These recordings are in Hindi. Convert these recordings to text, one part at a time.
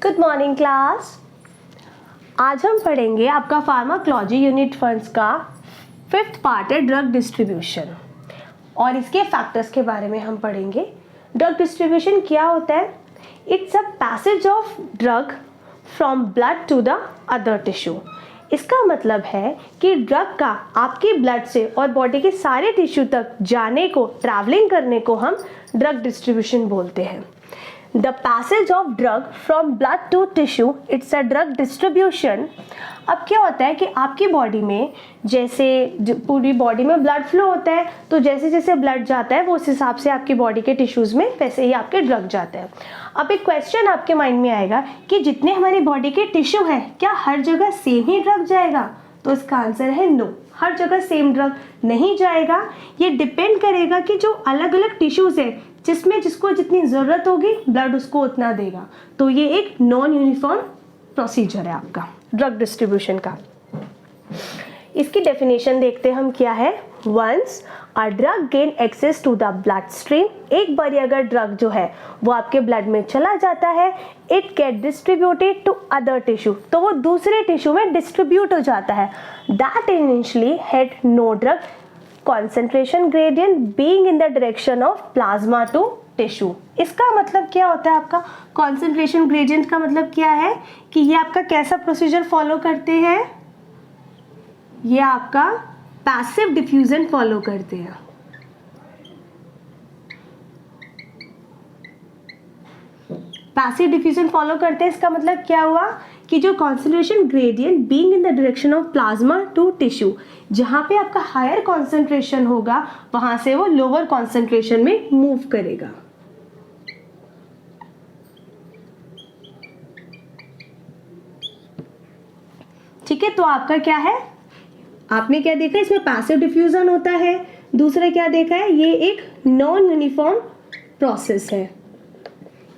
Good morning class. आज हम पढ़ेंगे आपका फार्माकोलॉजी यूनिट फर्स्ट का 5th पार्ट है ड्रग डिस्ट्रीब्यूशन और इसके फैक्टर्स के बारे में हम पढ़ेंगे। ड्रग डिस्ट्रीब्यूशन क्या होता है? It's a passage of drug from blood to the other tissue. इसका मतलब है कि ड्रग का आपके ब्लड से और बॉडी के सारे टिश्यू तक जाने को, ट्रैवलिंग करने को हम ड्रग डिस्ट्रीब्यूशन बोलते हैं। The passage of drug from blood to tissue, it's a drug distribution। अब क्या होता है कि आपकी बॉडी में जैसे पूरी बॉडी में ब्लड फ्लो होता है, तो जैसे जैसे ब्लड जाता है वो उस हिसाब से आपकी बॉडी के टिश्यूज़ में वैसे ही आपके ड्रग जाते हैं। अब एक क्वेश्चन आपके माइंड में आएगा कि जितने हमारी बॉडी के टिश्यू हैं क्या हर जगह सेम ही ड्रग जाएगा? तो इसका आंसर है नो, हर जगह सेम ड्रग नहीं जाएगा। ये डिपेंड करेगा कि जो अलग अलग टिश्यूज़ है जिसमें जिसको जितनी ज़रूरत होगी ब्लड उसको उतना देगा। तो ये एक नॉन यूनिफॉर्म प्रोसीजर है आपका ड्रग डिस्ट्रीब्यूशन का। इसकी डेफिनेशन देखते हैं हम क्या है। Once a drug gain access to the blood stream, एक बार अगर ड्रग जो है वो आपके ब्लड में चला जाता है, it get distributed to other tissue, तो वो दूसरे टिश्यू में डिस्ट्रीब्यूट हो जाता है। That initially had no drug concentration gradient being in the direction of plasma to tissue। इसका मतलब क्या होता है? आपका concentration gradient का मतलब क्या है कि ये आपका कैसा प्रोसीजर फॉलो करते हैं? ये आपका पैसिव डिफ्यूजन फॉलो करते हैं। पैसिव डिफ्यूजन फॉलो करते हैं, इसका मतलब क्या हुआ कि जो concentration gradient being in the direction of plasma to tissue, जहां पे आपका हायर कॉन्सेंट्रेशन होगा वहां से वो लोअर कॉन्सेंट्रेशन में मूव करेगा। ठीक है, तो आपका क्या है, आपने क्या देखा, इसमें पैसिव डिफ्यूजन होता है। दूसरा क्या देखा है, ये एक नॉन यूनिफॉर्म प्रोसेस है,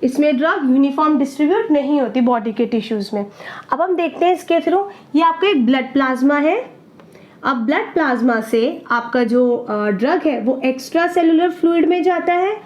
इसमें ड्रग यूनिफॉर्म डिस्ट्रीब्यूट नहीं होती बॉडी के टिश्यूज में। अब हम देखते हैं इसके थ्रू, ये आपका एक ब्लड प्लाज्मा है। अब ब्लड प्लाज्मा से आपका जो ड्रग है वो एक्स्ट्रा सेलुलर फ्लूइड में जाता है,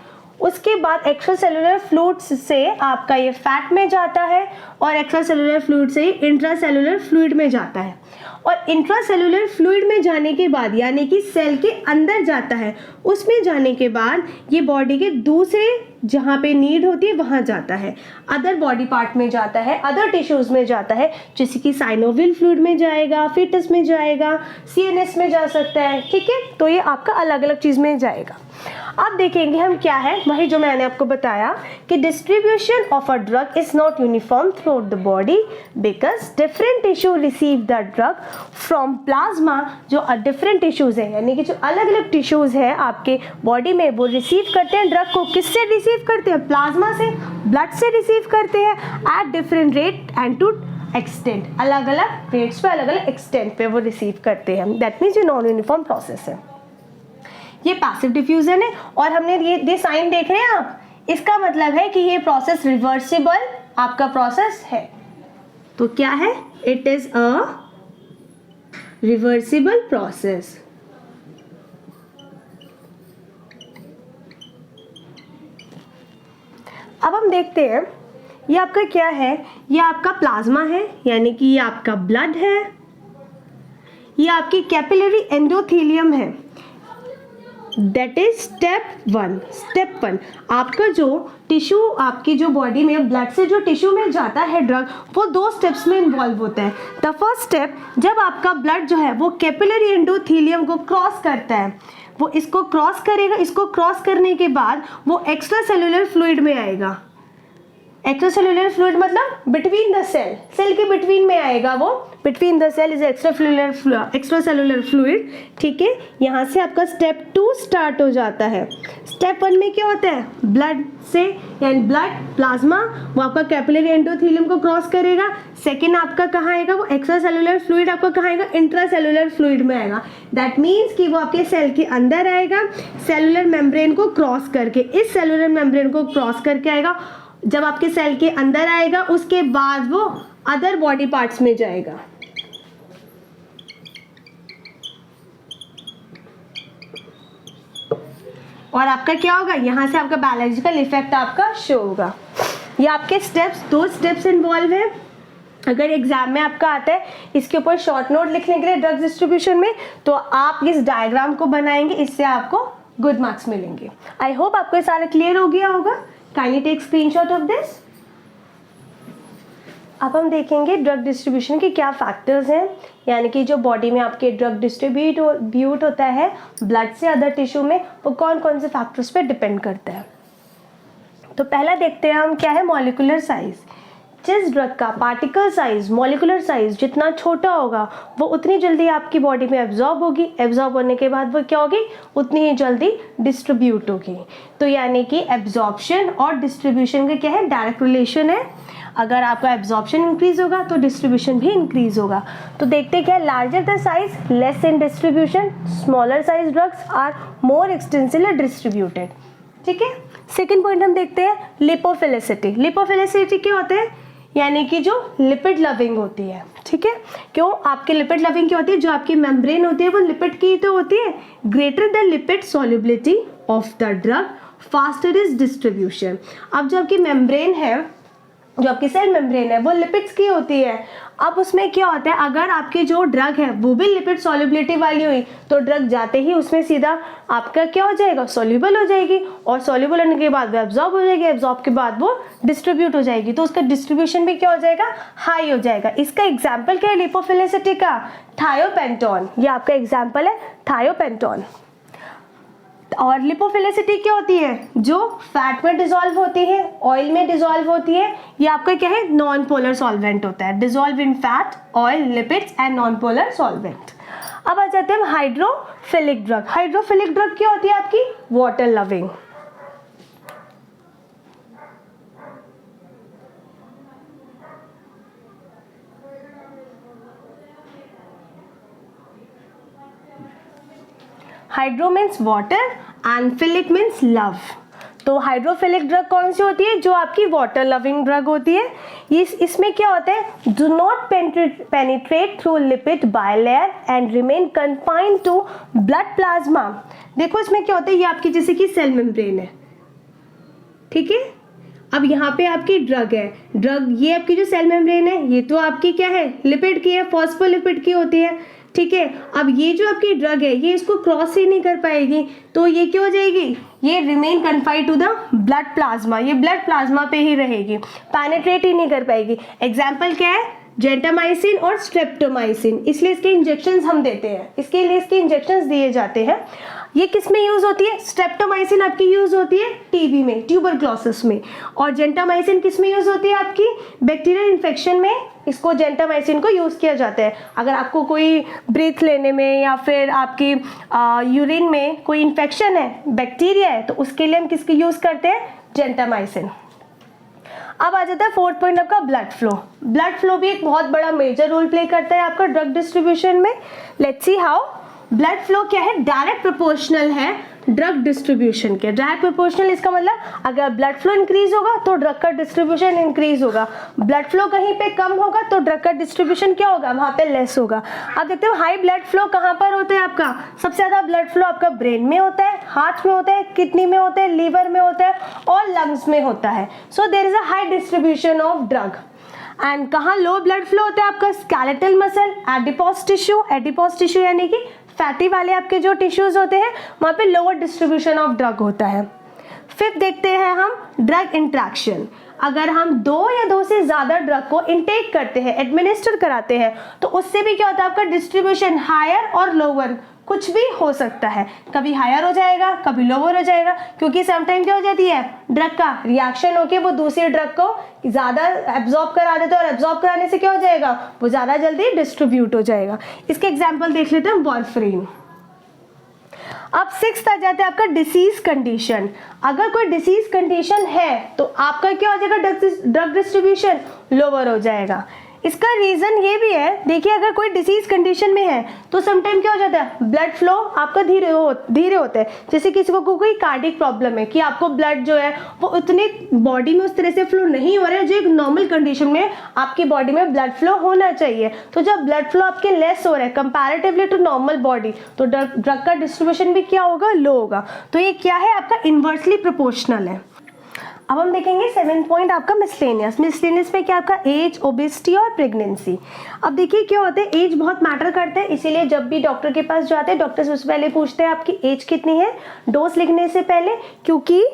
उसके बाद एक्स्ट्रा सेलुलर फ्लूइड से आपका ये फैट में जाता है और एक्स्ट्रा सेलुलर फ्लूइड से इंट्रा सेलुलर फ्लूइड में जाता है। और इंट्रा सेलुलर फ्लूइड में जाने के बाद यानी कि सेल के अंदर जाता है, उसमें जाने के बाद ये बॉडी के दूसरे जहाँ पे नीड होती है वहाँ जाता है, अदर बॉडी पार्ट में जाता है, अदर टिश्यूज़ में जाता है, जैसे कि साइनोवियल फ्लूइड में जाएगा, फीटस में जाएगा, सीएनएस में जा सकता है। ठीक है, तो ये आपका अलग अलग चीज़ में जाएगा। अब देखेंगे हम क्या है, वही जो मैंने आपको बताया कि distribution of a drug is not uniform through the body because different tissue receive the drug from plasma. जो डिफरेंट टिश्यूज़ है यानी कि जो अलग अलग टिश्यूज़ है आपके बॉडी में वो रिसीव करते हैं ड्रग को। किससे रिसीव करते हैं? प्लाज्मा से, ब्लड से रिसीव करते हैं at different rate and to extent, अलग अलग रेट्स पे, अलग अलग एक्सटेंट पे वो रिसीव करते हैं। दैट मीन्स ये नॉन यूनिफॉर्म प्रोसेस है, ये पैसिव डिफ्यूजन है। और हमने ये साइन देख रहे हैं आप, इसका मतलब है कि ये प्रोसेस रिवर्सिबल आपका प्रोसेस है। तो क्या है? It is a reversible process. अब हम देखते हैं ये आपका क्या है, ये आपका प्लाज्मा है यानी कि ये आपका ब्लड है, ये आपकी कैपिलरी एंडोथेलियम है। That is step one. Step one, आपका जो टिश्यू आपकी जो बॉडी में ब्लड से जो टिश्यू में जाता है ड्रग, वो 2 स्टेप्स में इन्वॉल्व होता है। द फर्स्ट स्टेप, जब आपका ब्लड जो है वो कैपिलरी एंडोथेलियम को क्रॉस करता है, वो इसको क्रॉस करेगा, इसको क्रॉस करने के बाद वो एक्स्ट्रा सेलुलर फ्लूइड में आएगा। एक्स्ट्रा सेलुलर फ्लूइड मतलब बिटवीन द सेल, सेल के बिटवीन में आएगा वो, between the cell is extra cellular fluid. ठीक है, यहाँ से आपका स्टेप 2 स्टार्ट हो जाता है। स्टेप 1 में क्या होता है, ब्लड से यानी ब्लड प्लाज्मा वो आपका कैपिलरी एंडोथेलियम को क्रॉस करेगा। सेकेंड आपका कहाँ आएगा, वो एक्स्ट्रा सेलुलर फ्लूइड आपका कहाँ आएगा, इंट्रा सेलुलर फ्लूइड में आएगा। दैट मीन्स कि वो आपके सेल के अंदर आएगा, सेलुलर मेम्ब्रेन को क्रॉस करके, इस सेलुलर मेम्ब्रेन को क्रॉस करके आएगा। जब आपके सेल के अंदर आएगा उसके बाद वो अदर बॉडी पार्ट्स में जाएगा। और आपका क्या होगा, यहाँ से आपका बायोलॉजिकल इफेक्ट आपका शो होगा। ये आपके स्टेप्स, 2 स्टेप्स इन्वॉल्व है। अगर एग्जाम में आपका आता है इसके ऊपर शॉर्ट नोट लिखने के लिए ड्रग डिस्ट्रीब्यूशन में, तो आप इस डायग्राम को बनाएंगे, इससे आपको गुड मार्क्स मिलेंगे। आई होप आपको ये सारा क्लियर हो गया होगा। Kindly take screenshot of this. अब हम देखेंगे ड्रग डिस्ट्रीब्यूशन के क्या फैक्टर्स हैं, यानी कि जो बॉडी में आपके ड्रग डिस्ट्रीब्यूट होता है ब्लड से अदर टिश्यू में, वो कौन कौन से फैक्टर्स पे डिपेंड करता है। तो पहला देखते हैं हम क्या है, मॉलिक्यूलर साइज। जिस ड्रग का पार्टिकल साइज, मॉलिक्यूलर साइज जितना छोटा होगा वो उतनी जल्दी आपकी बॉडी में एब्जॉर्ब होगी, एब्जॉर्ब होने के बाद वो क्या होगी, उतनी ही जल्दी डिस्ट्रीब्यूट होगी। तो यानी कि एब्जॉर्प्शन और डिस्ट्रीब्यूशन का क्या है, डायरेक्ट रिलेशन है। अगर आपका एब्जॉर्प्शन इंक्रीज होगा तो डिस्ट्रीब्यूशन भी इंक्रीज होगा। तो देखते क्या है, larger the size less in distribution, smaller size drugs are more extensively distributed. ठीक है। सेकेंड पॉइंट हम देखते हैं लिपोफिलिसिटी। लिपोफिलिसिटी क्या होते हैं, यानी कि जो लिपिड लविंग होती है। ठीक है। क्यों आपके लिपिड लविंग क्या होती है, जो आपकी मेम्ब्रेन होती है वो लिपिड की तो होती है। Greater the lipid solubility of the drug faster is distribution. अब जो आपकी मेम्ब्रेन है, जो आपकी सेल मेम्ब्रेन है वो लिपिड्स की होती है। अब उसमें क्या होता है, अगर आपकी जो ड्रग है वो भी लिपिड सॉल्युबिलिटी वाली हुई तो ड्रग जाते ही उसमें सीधा आपका क्या हो जाएगा, सॉल्युबल हो जाएगी, और सॉल्युबल होने के बाद वो एब्जॉर्ब हो जाएगी, एब्जॉर्ब के बाद वो डिस्ट्रीब्यूट हो जाएगी, तो उसका डिस्ट्रीब्यूशन भी क्या हो जाएगा, हाई हो जाएगा। इसका एग्जाम्पल क्या है लिपोफिलिसिटी का, थायोपेंटोन। ये आपका एग्जाम्पल है थायोपेंटोन। और लिपोफिलिसिटी क्या होती है, जो फैट में डिसॉल्व होती है, ऑयल में डिसॉल्व होती है। ये आपका क्या है, नॉन पोलर सॉल्वेंट होता है, dissolve in fat, oil, lipids and non polar solvent. अब आ जाते हैं हाइड्रोफिलिक ड्रग। हाइड्रोफिलिक ड्रग क्या होती है आपकी, water loving. Hydro means water and philic means love. तो हाइड्रोफिलिक ड्रग कौन सी होती है, जो आपकी वाटर लविंग ड्रग होती है। इसमें क्या होता है, do not penetrate through lipid bilayer and remain confined to blood plasma. देखो इसमें क्या होता है, ये आपकी जैसे कि सेल मेम्ब्रेन है, ठीक है। अब यहाँ पे आपकी ड्रग है, ड्रग ये आपकी जो सेल मेम्ब्रेन है ये तो आपकी क्या है, लिपिड की है, फॉस्फोलिपिड की होती है, ठीक है। अब ये जो आपकी ड्रग है ये इसको क्रॉस ही नहीं कर पाएगी, तो ये क्या हो जाएगी, ये remain confined to the blood plasma, ये ब्लड प्लाज्मा पे ही रहेगी, पेनिट्रेट ही नहीं कर पाएगी। एग्जाम्पल क्या है, जेंटामाइसिन और स्ट्रेप्टोमाइसिन, इसलिए इसके इंजेक्शंस हम देते हैं, इसके लिए इसके इंजेक्शंस दिए जाते हैं। ये किस में यूज होती है, स्ट्रेप्टोमाइसिन आपकी यूज होती है टीबी में, ट्यूबरक्लोसिस में, और जेंटामाइसिन किस में यूज होती है आपकी, बैक्टीरियल इन्फेक्शन में इसको जेंटामाइसिन को यूज किया जाता है। अगर आपको कोई ब्रीथ लेने में या फिर आपकी यूरिन में कोई इन्फेक्शन है, बैक्टीरिया है, तो उसके लिए हम किसकी यूज करते हैं, जेंटामाइसिन। अब आ जाता है फोर्थ पॉइंट आपका ब्लड फ्लो। ब्लड फ्लो भी एक बहुत बड़ा मेजर रोल प्ले करता है आपका ड्रग डिस्ट्रीब्यूशन में। Let's see how. Blood flow क्या है, डायरेक्ट प्रोपोर्शनल है ड्रग डिस्ट्रीब्यूशन के। डायरेक्ट प्रोपोर्शनल इसका मतलब अगर ब्लड फ्लो इंक्रीज होगा तो ड्रग का डिस्ट्रीब्यूशन इंक्रीज होगा, ब्लड फ्लो कहीं पे कम होगा तो ड्रग का डिस्ट्रीब्यूशन क्या होगा, वहां पे लेस होगा। अब देखते हो हाई ब्लड फ्लो कहाँ पर होता है आपका, सबसे ज्यादा ब्लड फ्लो आपका ब्रेन में होता है, हार्ट में होता है, किडनी में होता है, लीवर में होता है और लंग्स में होता है। So there is a high distribution of drug. And कहाँ लो ब्लड फ्लो होता है आपका, skeletal muscle, adipose tissue, adipose tissue यानी कि फैटी वाले आपके जो टिश्यूज होते हैं वहाँ पे लोअर डिस्ट्रीब्यूशन ऑफ ड्रग होता है। फिफ्थ देखते हैं हम ड्रग इंट्रैक्शन। अगर हम 2 या 2 से ज़्यादा ड्रग को इनटेक करते हैं, एडमिनिस्टर कराते हैं, तो उससे भी क्या होता है आपका डिस्ट्रीब्यूशन हायर और लोअर कुछ भी हो सकता है, कभी हायर हो जाएगा कभी लोअर हो जाएगा, क्योंकि समटाइम क्या हो जाती है ड्रग का रिएक्शन होके वो दूसरी ड्रग को ज़्यादा एब्जॉर्ब करा देता है और एब्जॉर्ब कराने से क्या हो जाएगा, वो ज़्यादा जल्दी डिस्ट्रीब्यूट हो जाएगा। इसके एग्जाम्पल देख लेते हैं वॉरफरीन। अब 6th आ जाता है आपका डिसीज कंडीशन। अगर कोई डिसीज कंडीशन है तो आपका क्या हो जाएगा, ड्रग डिस्ट्रीब्यूशन लोअर हो जाएगा। इसका रीजन ये भी है, देखिए अगर कोई डिसीज कंडीशन में है तो समटाइम क्या हो जाता है, ब्लड फ्लो आपका धीरे होता है। जैसे किसी को कोई कार्डिक प्रॉब्लम है कि आपको ब्लड जो है वो उतनी बॉडी में उस तरह से फ्लो नहीं हो रहा है जो एक नॉर्मल कंडीशन में आपकी बॉडी में ब्लड फ्लो होना चाहिए। तो जब ब्लड फ्लो आपके लेस हो रहा है कंपैरेटिवली टू नॉर्मल बॉडी, तो ड्रग का डिस्ट्रीब्यूशन भी क्या होगा, लो होगा। तो ये क्या है आपका इन्वर्सली प्रोपोर्शनल है। अब हम देखेंगे 7th पॉइंट आपका मिसलेनियस पे क्या आपका एज, ओबेसिटी और प्रेगनेंसी। अब देखिए क्या होता है, एज बहुत मैटर करता है, इसीलिए जब भी डॉक्टर के पास जाते हैं डॉक्टर सबसे पहले पूछते हैं आपकी एज कितनी है डोज लिखने से पहले, क्योंकि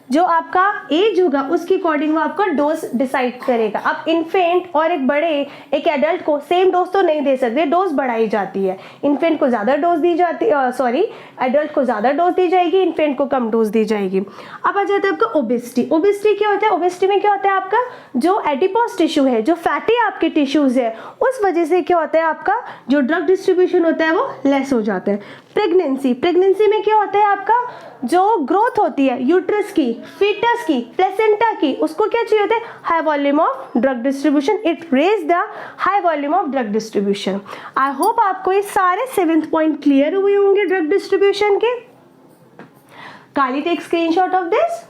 जो आपका एज होगा उसके अकॉर्डिंग वो आपका डोज डिसाइड करेगा। अब इन्फेंट और एक बड़े एक एडल्ट को सेम डोज तो नहीं दे सकते, डोज बढ़ाई जाती है। इन्फेंट को ज़्यादा डोज दी जाती एडल्ट को ज़्यादा डोज दी जाएगी, इन्फेंट को कम डोज दी जाएगी। अब आ जाता है आपका ओबेसिटी। ओबेसिटी क्या होता है, ओबेसिटी में क्या होता है आपका जो एडिपोज टिश्यू है, जो फैटी आपके टिश्यूज है, उस वजह से क्या होता है आपका जो ड्रग डिस्ट्रीब्यूशन होता है वो लेस हो जाता है। प्रेगनेंसी में क्या होता है आपका जो ग्रोथ होती है यूट्रस की, फीटस की, प्लेसेंटा की, उसको क्या चाहिए होता है high volume of drug distribution, it raise the high volume of drug distribution. I hope आपको ये सारे 7th पॉइंट क्लियर हुए होंगे ड्रग डिस्ट्रीब्यूशन के। Kindly take screenshot of this.